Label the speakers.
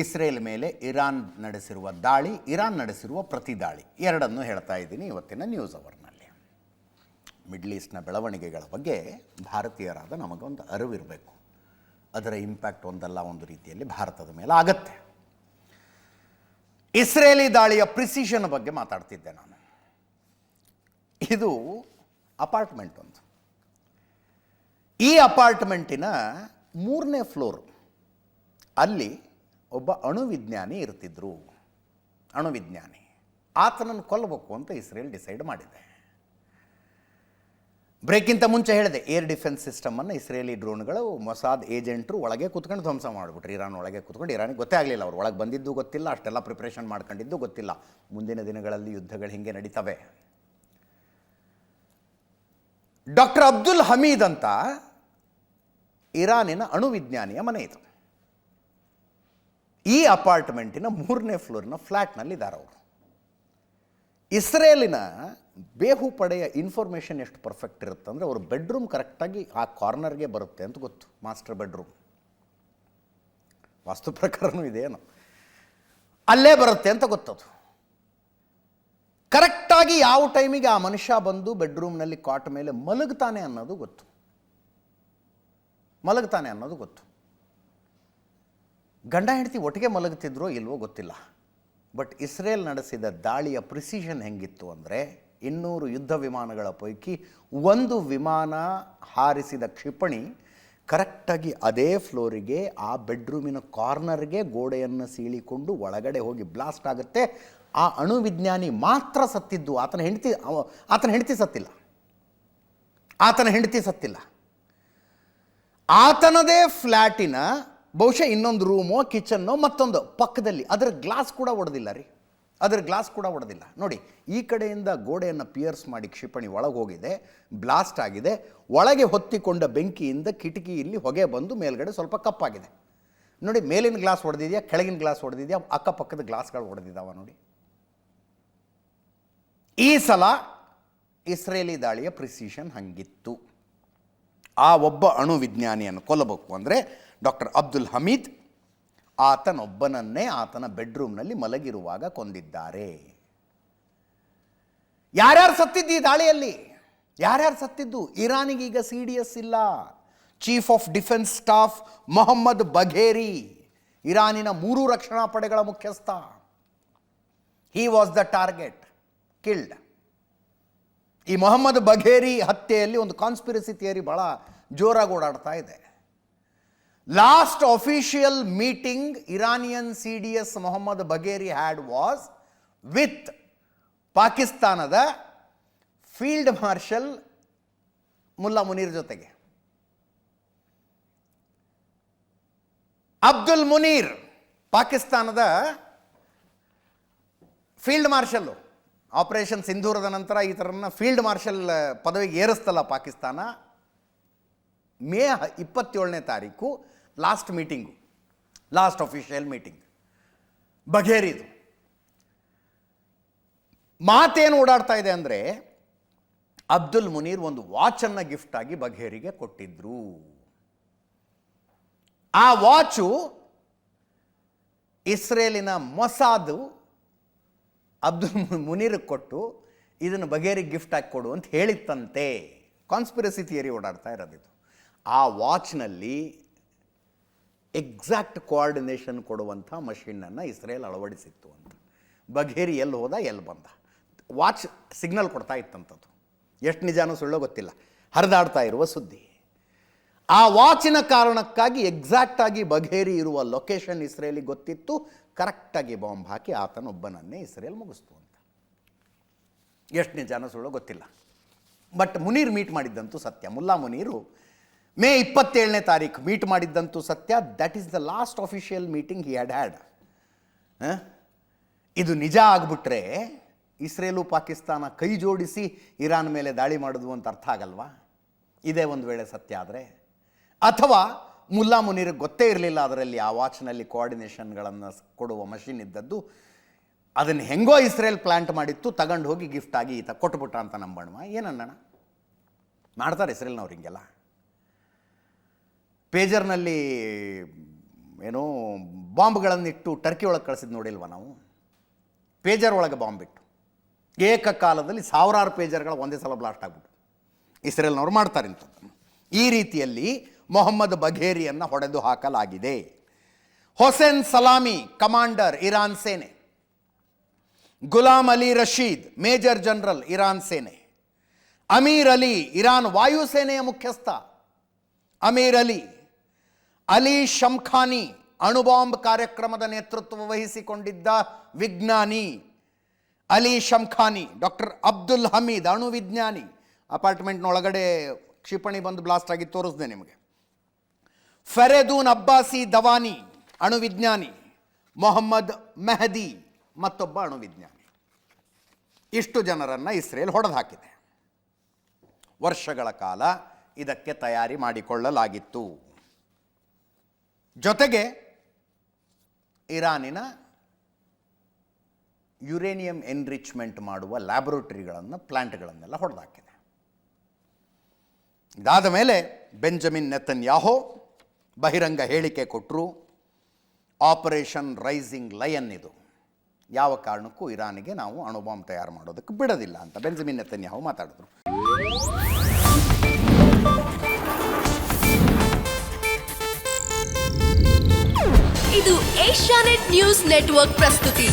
Speaker 1: Israel ಮೇಲೆ Iran ನಡೆಸಿರುವ ದಾಳಿ, ಇರಾನ್ ನಡೆಸಿರುವ ಪ್ರತಿದಾಳಿ ಎರಡನ್ನೂ ಹೇಳ್ತಾ ಇದ್ದೀನಿ ಇವತ್ತಿನ ನ್ಯೂಸ್ ಅವರ್ನಲ್ಲಿ. ಮಿಡ್ಲ್ ಈಸ್ಟ್ನ ಬೆಳವಣಿಗೆಗಳ ಬಗ್ಗೆ ಭಾರತೀಯರಾದ ನಮಗೊಂದು ಅರಿವಿರಬೇಕು. ಅದರ ಇಂಪ್ಯಾಕ್ಟ್ ಒಂದಲ್ಲ ಒಂದು ರೀತಿಯಲ್ಲಿ ಭಾರತದ ಮೇಲೆ ಆಗತ್ತೆ. ಇಸ್ರೇಲಿ ದಾಳಿಯ ಪ್ರಿಸಿಷನ್ ಬಗ್ಗೆ ಮಾತಾಡ್ತಿದ್ದೆ ನಾನು. ಇದು ಅಪಾರ್ಟ್ಮೆಂಟ್ ಒಂದು. ಈ ಅಪಾರ್ಟ್ಮೆಂಟಿನ 3ನೇ ಫ್ಲೋರ್ ಅಲ್ಲಿ ಒಬ್ಬ ಅಣುವಿಜ್ಞಾನಿ ಇರ್ತಿದ್ರು. ಅಣುವಿಜ್ಞಾನಿ ಆತನನ್ನು ಕೊಲ್ಲಬೇಕು ಅಂತ ಇಸ್ರೇಲ್ ಡಿಸೈಡ್ ಮಾಡಿದೆ. ಬ್ರೇಕ್ಗಿಂತ ಮುಂಚೆ ಹೇಳಿದೆ, ಏರ್ ಡಿಫೆನ್ಸ್ ಸಿಸ್ಟಮನ್ನು ಇಸ್ರೇಲಿ ಡ್ರೋನ್ಗಳು ಮೊಸಾದ್ ಏಜೆಂಟ್ರು ಒಳಗೆ ಕೂತ್ಕೊಂಡು ಧ್ವಂಸ ಮಾಡಿಬಿಟ್ರು. ಇರಾನ್ ಒಳಗೆ ಕೂತ್ಕೊಂಡು, ಇರಾನಿಗೆ ಗೊತ್ತೇ ಆಗಲಿಲ್ಲ, ಅವ್ರು ಒಳಗೆ ಬಂದಿದ್ದು ಗೊತ್ತಿಲ್ಲ, ಅಷ್ಟೆಲ್ಲ ಪ್ರಿಪ್ರೇಷನ್ ಮಾಡ್ಕೊಂಡಿದ್ದು ಗೊತ್ತಿಲ್ಲ. ಮುಂದಿನ ದಿನಗಳಲ್ಲಿ ಯುದ್ಧಗಳು ಹಿಂಗೆ ನಡೀತವೆ. ಡಾಕ್ಟರ್ ಅಬ್ದುಲ್ ಹಮೀದ್ ಅಂತ ಇರಾನಿನ ಅಣುವಿಜ್ಞಾನಿಯ ಮನೆ ಇದು. ಈ ಅಪಾರ್ಟ್ಮೆಂಟಿನ 3ನೇ ಫ್ಲೋರ್ನ ಫ್ಲ್ಯಾಟ್ನಲ್ಲಿದ್ದಾರೆ ಅವರು. ಇಸ್ರೇಲಿನ ಬೇಹುಪಡೆಯ ಇನ್ಫಾರ್ಮೇಷನ್ ಎಷ್ಟು ಪರ್ಫೆಕ್ಟ್ ಇರುತ್ತೆ ಅಂದರೆ, ಅವ್ರ ಬೆಡ್ರೂಮ್ ಕರೆಕ್ಟಾಗಿ ಆ ಕಾರ್ನರ್ಗೆ ಬರುತ್ತೆ ಅಂತ ಗೊತ್ತು. ಮಾಸ್ಟರ್ ಬೆಡ್ರೂಮ್ ವಾಸ್ತು ಪ್ರಕಾರನೂ ಇದೇನು, ಅಲ್ಲೇ ಬರುತ್ತೆ ಅಂತ ಗೊತ್ತದು. ಕರೆಕ್ಟಾಗಿ ಯಾವ ಟೈಮಿಗೆ ಆ ಮನುಷ್ಯ ಬಂದು ಬೆಡ್ರೂಮ್ನಲ್ಲಿ ಕಾಟ್ ಮೇಲೆ ಮಲಗ್ತಾನೆ ಅನ್ನೋದು ಗೊತ್ತು. ಗಂಡ ಹೆಂಡತಿ ಒಟ್ಟಿಗೆ ಮಲಗುತ್ತಿದ್ರೋ ಇಲ್ವೋ ಗೊತ್ತಿಲ್ಲ. ಬಟ್ ಇಸ್ರೇಲ್ ನಡೆಸಿದ ದಾಳಿಯ ಪ್ರಿಸಿಷನ್ ಹೆಂಗಿತ್ತು ಅಂದರೆ, 200 ಯುದ್ಧ ವಿಮಾನಗಳ ಪೈಕಿ ಒಂದು ವಿಮಾನ ಹಾರಿಸಿದ ಕ್ಷಿಪಣಿ ಕರೆಕ್ಟಾಗಿ ಅದೇ ಫ್ಲೋರಿಗೆ, ಆ ಬೆಡ್ರೂಮಿನ ಕಾರ್ನರ್ಗೆ ಗೋಡೆಯನ್ನು ಸೀಳಿಕೊಂಡು ಒಳಗಡೆ ಹೋಗಿ ಬ್ಲಾಸ್ಟ್ ಆಗುತ್ತೆ. ಆ ಅಣುವಿಜ್ಞಾನಿ ಮಾತ್ರ ಸತ್ತಿದ್ದು. ಆತನ ಹೆಂಡತಿ ಸತ್ತಿಲ್ಲ. ಆತನದೇ ಫ್ಲ್ಯಾಟಿನ ಬಹುಶಃ ಇನ್ನೊಂದು ರೂಮೋ ಕಿಚನ್ನೋ ಮತ್ತೊಂದು ಪಕ್ಕದಲ್ಲಿ, ಅದರ ಗ್ಲಾಸ್ ಕೂಡ ಒಡೆದಿಲ್ಲ. ನೋಡಿ, ಈ ಕಡೆಯಿಂದ ಗೋಡೆಯನ್ನು ಪಿಯರ್ಸ್ ಮಾಡಿ ಕ್ಷಿಪಣಿ ಒಳಗೆ ಹೋಗಿದೆ, ಬ್ಲಾಸ್ಟ್ ಆಗಿದೆ. ಒಳಗೆ ಹೊತ್ತಿಕೊಂಡ ಬೆಂಕಿಯಿಂದ ಕಿಟಕಿಯಲ್ಲಿ ಹೊಗೆ ಬಂದು ಮೇಲ್ಗಡೆ ಸ್ವಲ್ಪ ಕಪ್ಪಾಗಿದೆ. ನೋಡಿ, ಮೇಲಿನ ಗ್ಲಾಸ್ ಹೊಡೆದಿದೆಯಾ, ಕೆಳಗಿನ ಗ್ಲಾಸ್ ಹೊಡೆದಿದೆಯಾ, ಅಕ್ಕಪಕ್ಕದ ಗ್ಲಾಸ್ಗಳು ಹೊಡೆದಿದ್ದಾವ ನೋಡಿ. ಈ ಸಲ ಇಸ್ರೇಲಿ ದಾಳಿಯ ಪ್ರಿಸಿಷನ್ ಹಂಗಿತ್ತು. ಆ ಒಬ್ಬ ಅಣುವಿಜ್ಞಾನಿಯನ್ನು ಕೊಲ್ಲಬೇಕು ಅಂದರೆ ಡಾಕ್ಟರ್ ಅಬ್ದುಲ್ ಹಮೀದ್ ಆತನೊಬ್ಬನನ್ನೇ ಆತನ ಬೆಡ್ರೂಮ್ನಲ್ಲಿ ಮಲಗಿರುವಾಗ ಕೊಂದಿದ್ದಾರೆ. ಯಾರ್ಯಾರು ಸತ್ತಿದ್ದು ಈ ದಾಳಿಯಲ್ಲಿ? ಇರಾನಿಗೀಗ CDS ಇಲ್ಲ. Chief of defence staff Mohammad Bagheri, ಇರಾನಿನ 3 ರಕ್ಷಣಾ ಪಡೆಗಳ ಮುಖ್ಯಸ್ಥ. He was the target, killed. ಈ ಮೊಹಮ್ಮದ್ ಬಘೇರಿ ಹತ್ಯೆಯಲ್ಲಿ ಒಂದು ಕಾನ್ಸ್ಪಿರಸಿ ಥಿಯರಿ ಬಹಳ ಜೋರಾಗಿ ಓಡಾಡ್ತಾ ಇದೆ. Last official meeting Iranian CDS Mohammad Bagheri had was with ಪಾಕಿಸ್ತಾನದ ಫೀಲ್ಡ್ ಮಾರ್ಷಲ್ ಮುಲ್ಲಾ ಮುನೀರ್ ಜೊತೆಗೆ. ಅಬ್ದುಲ್ ಮುನೀರ್ ಪಾಕಿಸ್ತಾನದ ಫೀಲ್ಡ್ ಮಾರ್ಷಲ್ಲು. ಆಪರೇಷನ್ ಸಿಂಧೂರದ ನಂತರ ಈ ಥರನ ಫೀಲ್ಡ್ ಮಾರ್ಷಲ್ ಪದವಿಗೆ ಏರಿಸ್ತಲ್ಲ ಪಾಕಿಸ್ತಾನ. ಮೇ 27ನೇ ತಾರೀಕು ಲಾಸ್ಟ್ ಅಫಿಷಿಯಲ್ ಮೀಟಿಂಗ್ ಬಘೇರಿದು. ಮಾತೇನು ಓಡಾಡ್ತಾ ಇದೆ ಅಂದರೆ, ಅಬ್ದುಲ್ ಮುನೀರ್ ಒಂದು ವಾಚನ್ನು ಗಿಫ್ಟ್ ಆಗಿ ಬಘೇರಿಗೆ ಕೊಟ್ಟಿದ್ರು. ಆ ವಾಚು ಇಸ್ರೇಲಿನ ಮೊಸಾದ್ ಅಬ್ದುಲ್ ಮುನೀರ್ ಕೊಟ್ಟು ಇದನ್ನು ಬಘೇರಿಗೆ ಗಿಫ್ಟ್ ಆಗಿ ಕೊಡು ಅಂತ ಹೇಳಿತ್ತಂತೆ. ಕಾನ್ಸ್ಪಿರಸಿ ಥಿಯರಿ ಓಡಾಡ್ತಾ ಇರೋದಿದು. ಆ ವಾಚ್ನಲ್ಲಿ ಎಕ್ಸಾಕ್ಟ್ ಕೋಆರ್ಡಿನೇಷನ್ ಕೊಡುವಂಥ ಮಷಿನನ್ನು ಇಸ್ರೇಲ್ ಅಳವಡಿಸಿತ್ತು ಅಂತ. ಬಘೇರಿ ಎಲ್ಲಿ ಹೋದ, ಎಲ್ಲಿ ಬಂದ, ವಾಚ್ ಸಿಗ್ನಲ್ ಕೊಡ್ತಾ ಇತ್ತಂಥದ್ದು. ಎಷ್ಟು ನಿಜಾನೂ ಸುಳ್ಳೋ ಗೊತ್ತಿಲ್ಲ, ಹರಿದಾಡ್ತಾ ಇರುವ ಸುದ್ದಿ. ಆ ವಾಚಿನ ಕಾರಣಕ್ಕಾಗಿ ಎಕ್ಸಾಕ್ಟಾಗಿ ಬಘೇರಿ ಇರುವ ಲೊಕೇಶನ್ ಇಸ್ರೇಲಿಗೆ ಗೊತ್ತಿತ್ತು. ಕರೆಕ್ಟಾಗಿ ಬಾಂಬ್ ಹಾಕಿ ಆತನೊಬ್ಬನನ್ನೇ ಇಸ್ರೇಲ್ ಮುಗಿಸ್ತು ಅಂತ. ಎಷ್ಟು ನಿಜಾನೂ ಸುಳ್ಳೋ ಗೊತ್ತಿಲ್ಲ. ಬಟ್ ಮುನೀರ್ ಮೀಟ್ ಮಾಡಿದ್ದಂತೂ ಸತ್ಯ. ಮುಲ್ಲಾ ಮುನೀರು ಮೇ 27ನೇ ತಾರೀಕು ಮೀಟ್ ಮಾಡಿದ್ದಂತೂ ಸತ್ಯ. That is the last official meeting he had. ಇದು ನಿಜ ಆಗಿಬಿಟ್ರೆ ಇಸ್ರೇಲು ಪಾಕಿಸ್ತಾನ ಕೈ ಜೋಡಿಸಿ ಇರಾನ್ ಮೇಲೆ ದಾಳಿ ಮಾಡೋದು ಅಂತ ಅರ್ಥ ಆಗಲ್ವಾ? ಇದೇ ಒಂದು ವೇಳೆ ಸತ್ಯ ಆದರೆ, ಅಥವಾ ಮುಲ್ಲಾ ಮುನೀರ್ಗೆ ಗೊತ್ತೇ ಇರಲಿಲ್ಲ ಅದರಲ್ಲಿ ಆ ವಾಚ್ನಲ್ಲಿ ಕೋಆರ್ಡಿನೇಷನ್ಗಳನ್ನು ಕೊಡುವ ಮಷಿನ್ ಇದ್ದದ್ದು, ಅದನ್ನು ಹೆಂಗೋ ಇಸ್ರೇಲ್ ಪ್ಲಾಂಟ್ ಮಾಡಿತ್ತು, ತಗೊಂಡು ಹೋಗಿ ಗಿಫ್ಟ್ ಆಗಿ ಈತ ಕೊಟ್ಬಿಟ್ಟ ಅಂತ ನಂಬಣ್ಣ. ಏನಣ್ಣ ಮಾಡ್ತಾರೆ ಇಸ್ರೇಲ್ನವ್ರು ಹಿಂಗೆಲ್ಲ. ಪೇಜರ್ನಲ್ಲಿ ಏನೋ ಬಾಂಬ್ಗಳನ್ನಿಟ್ಟು ಟರ್ಕಿ ಒಳಗೆ ಕಳಿಸಿದ್ ನೋಡಿಲ್ವ ನಾವು? ಪೇಜರ್ ಒಳಗೆ ಬಾಂಬ್ ಇಟ್ಟು ಏಕಕಾಲದಲ್ಲಿ ಸಾವಿರಾರು ಪೇಜರ್ಗಳು ಒಂದೇ ಸಲ ಬ್ಲಾಸ್ಟ್ ಆಗಿಬಿಟ್ಟು ಇಸ್ರೇಲ್ನವ್ರು ಮಾಡ್ತಾರೆ ಇಂಥದ್ದನ್ನು. ಈ ರೀತಿಯಲ್ಲಿ ಮೊಹಮ್ಮದ್ ಬಘೇರಿಯನ್ನು ಹೊಡೆದು ಹಾಕಲಾಗಿದೆ. ಹೊಸೇನ್ ಸಲಾಮಿ ಕಮಾಂಡರ್ ಇರಾನ್ ಸೇನೆ, Ghulam Ali Rashid major general Iran ಸೇನೆ, ಅಮೀರ್ ಅಲಿ ಇರಾನ್ ವಾಯುಸೇನೆಯ ಮುಖ್ಯಸ್ಥ ಅಮೀರ್ ಅಲಿ, ಅಲಿ ಶಂಖಾನಿ ಅಣುಬಾಂಬ್ ಕಾರ್ಯಕ್ರಮದ ನೇತೃತ್ವ ವಹಿಸಿಕೊಂಡಿದ್ದ ವಿಜ್ಞಾನಿ ಅಲಿ ಶಂಖಾನಿ, ಡಾಕ್ಟರ್ ಅಬ್ದುಲ್ ಹಮೀದ್ ಅಣು ವಿಜ್ಞಾನಿ, ಅಪಾರ್ಟ್ಮೆಂಟ್ನೊಳಗಡೆ ಕ್ಷಿಪಣಿ ಬಂದು ಬ್ಲಾಸ್ಟ್ ಆಗಿ ತೋರಿಸಿದೆ ನಿಮಗೆ. ಫೆರೆದೂನ್ ಅಬ್ಬಾಸಿ ದವಾನಿ ಅಣು ವಿಜ್ಞಾನಿ, ಮೊಹಮ್ಮದ್ ಮೆಹದಿ ಮತ್ತೊಬ್ಬ ಅಣು ವಿಜ್ಞಾನಿ. ಇಷ್ಟು ಜನರನ್ನು ಇಸ್ರೇಲ್ ಹೊಡೆದು ಹಾಕಿದೆ. ವರ್ಷಗಳ ಕಾಲ ಇದಕ್ಕೆ ತಯಾರಿ ಮಾಡಿಕೊಳ್ಳಲಾಗಿತ್ತು. ಜೊತೆಗೆ ಇರಾನಿನ ಯುರೇನಿಯಂ ಎನ್ರಿಚ್ಮೆಂಟ್ ಮಾಡುವ ಲ್ಯಾಬೊರೇಟರಿಗಳನ್ನು, ಪ್ಲಾಂಟ್ಗಳನ್ನೆಲ್ಲ ಹೊಡೆದಾಕಿದೆ. ಇದಾದ ಮೇಲೆ ಬೆಂಜಮಿನ್ ನೆತನ್ಯಾಹು ಬಹಿರಂಗ ಹೇಳಿಕೆ ಕೊಟ್ಟರು. ಆಪರೇಷನ್ ರೈಸಿಂಗ್ ಲಯನ್, ಇದು ಯಾವ ಕಾರಣಕ್ಕೂ ಇರಾನಿಗೆ ನಾವು ಅಣುಬಾಂಬ್ ತಯಾರು ಮಾಡೋದಕ್ಕೆ ಬಿಡೋದಿಲ್ಲ ಅಂತ ಬೆಂಜಮಿನ್ ನೆತನ್ಯಾಹು ಮಾತಾಡಿದ್ರು.
Speaker 2: ಇದು ಏಷ್ಯಾನೆಟ್ ನ್ಯೂಸ್ ನೆಟ್ವರ್ಕ್ ಪ್ರಸ್ತುತಿ.